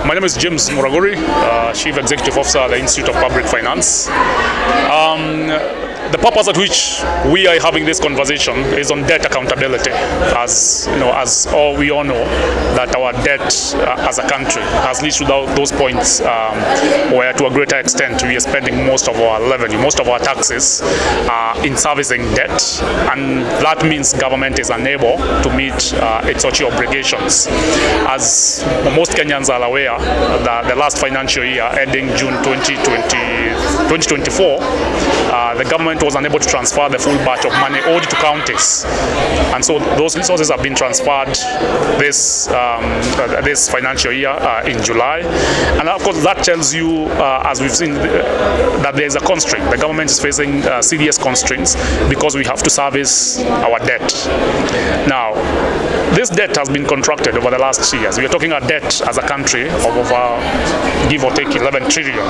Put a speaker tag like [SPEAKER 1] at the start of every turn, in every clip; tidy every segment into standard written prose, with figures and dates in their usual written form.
[SPEAKER 1] My name is James Muraguri, Chief Executive Officer at the Institute of Public Finance. The purpose at which we are having this conversation is on debt accountability. As you know, as we all know, that our debt as a country has reached those points where, to a greater extent, we are spending most of our revenue, most of our taxes in servicing debt, and that means government is unable to meet its social obligations. As most Kenyans are aware, the last financial year ending June 2024, the government was unable to transfer the full batch of money owed to counties, and so those resources have been transferred this financial year in July. And of course, that tells you, as we've seen, that there is a constraint. The government is facing serious constraints because we have to service our debt. Now, this debt has been contracted over the last years. We are talking about debt as a country of over, give or take, 11 trillion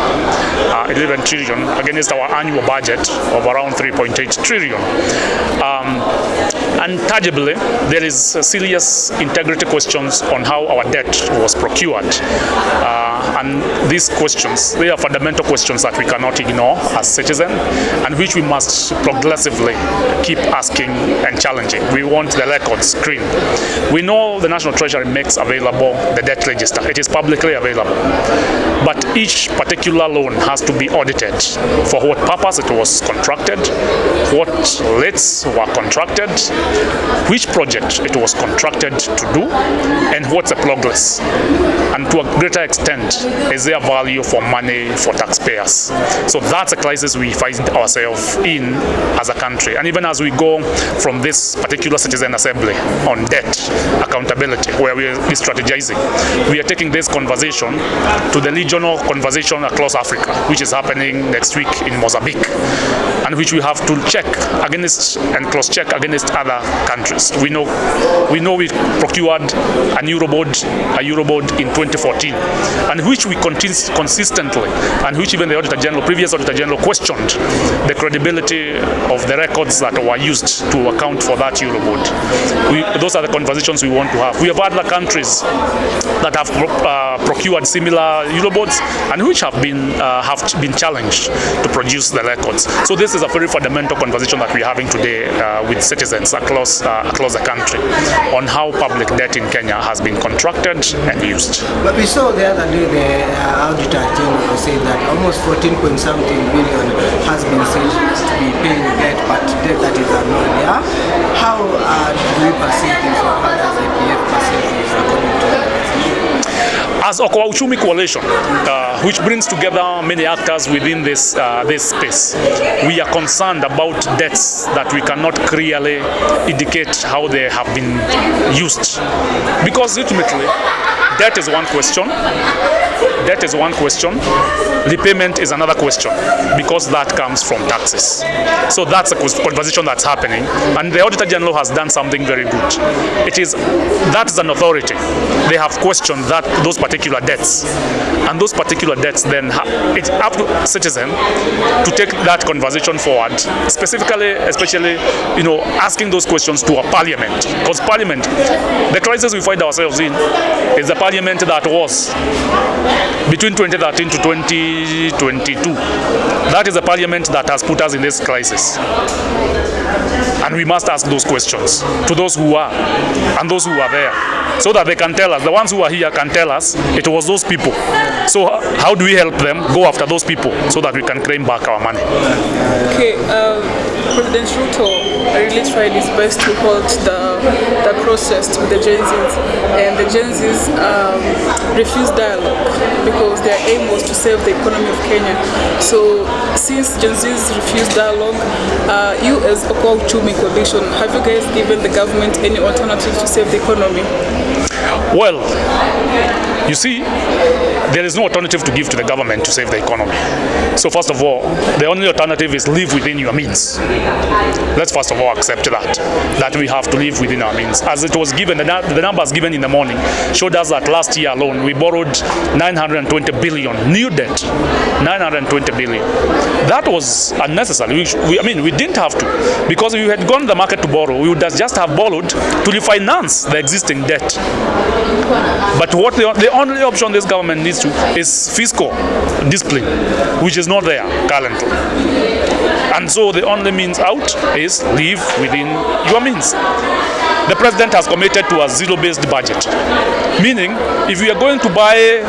[SPEAKER 1] against our annual budget of around 3.8 trillion. And tangibly, there is serious integrity questions on how our debt was procured. And these questions, they are fundamental questions that we cannot ignore as citizens, and which we must progressively keep asking and challenging. We want the records clean. We know the National Treasury makes available the debt register. It is publicly available. But each particular loan has to be audited for what purpose it was contracted, what rates were contracted, which project it was contracted to do, and what's the progress. And to a greater extent, is there value for money for taxpayers? So that's a crisis we find ourselves in as a country. And even as we go from this particular citizen assembly on debt accountability, where we are strategizing, we are taking this conversation to the regional conversation across Africa, which is happening next week in Mozambique, and which we have to check against and cross-check against other countries. We know we procured a Eurobond in 2014, and which we consistently, and which even the previous Auditor General questioned the credibility of the records that were used to account for that Eurobond. Those are the conversations we want to have. We have other countries that have procured similar Eurobonds and which have been challenged to produce the records. So this is a very fundamental conversation that we're having today with citizens across the country on how public debt in Kenya has been contracted and used.
[SPEAKER 2] But we saw the other day the Auditor General saying that almost 14.something billion has been said to be paying debt, but debt that is unknown. Yeah? How do we perceive this, or how does the PF perceive this according to the
[SPEAKER 1] As Okoa Coalition, which brings together many actors within this space, we are concerned about debts that we cannot clearly indicate how they have been used. Because ultimately, debt is one question. Repayment is another question, because that comes from taxes. So that's a conversation that's happening, and the Auditor General has done something very good. That is an authority. They have questioned those particular debts, and those particular debts then it's up to citizen to take that conversation forward, especially asking those questions to a parliament, because parliament, the crisis we find ourselves in is the parliament that was between 2013 to 2022. That is a parliament that has put us in this crisis. And we must ask those questions to those who are and those who are there, so that they can tell us. The ones who are here can tell us it was those people. So how do we help them go after those people so that we can claim back our money?
[SPEAKER 3] Okay, President Ruto really tried his best to halt the process with the Gen Zs, and the Gen Zs refused dialogue because their aim was to save the economy of Kenya. So since Gen Zs refused dialogue, you as Okoa Coalition, have you guys given the government any alternative to save the economy?
[SPEAKER 1] Well, you see, there is no alternative to give to the government to save the economy. So first of all, the only alternative is live within your means. Let's first of all accept that we have to live within our means. As it was given, the numbers given in the morning showed us that last year alone we borrowed 920 billion new debt. 920 billion. That was unnecessary. We didn't have to, because if we had gone to the market to borrow, we would just have borrowed to refinance the existing debt. But what the only option this government needs to is fiscal discipline, which is not there currently. And so the only means out is live within your means. The president has committed to a zero-based budget, meaning if we are going to buy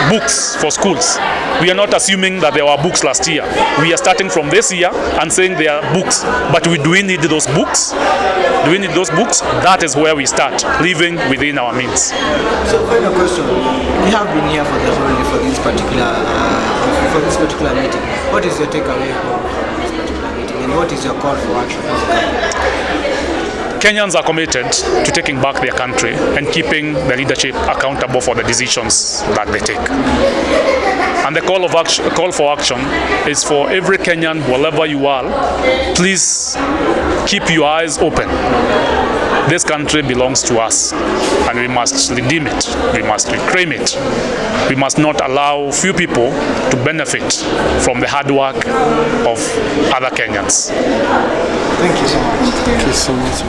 [SPEAKER 1] books for schools, we are not assuming that there were books last year. We are starting from this year and saying there are books. But do we need those books? Do we need those books? That is where we start, living within our means.
[SPEAKER 2] So, final question. We have been here for this particular meeting. What is your takeaway from this particular meeting, and what is your call for action?
[SPEAKER 1] Kenyans are committed to taking back their country and keeping the leadership accountable for the decisions that they take. And the call for action is for every Kenyan, wherever you are, please keep your eyes open. This country belongs to us, and we must redeem it. We must reclaim it. We must not allow few people to benefit from the hard work of other Kenyans.
[SPEAKER 2] Thank you so much.
[SPEAKER 4] Thank you so much.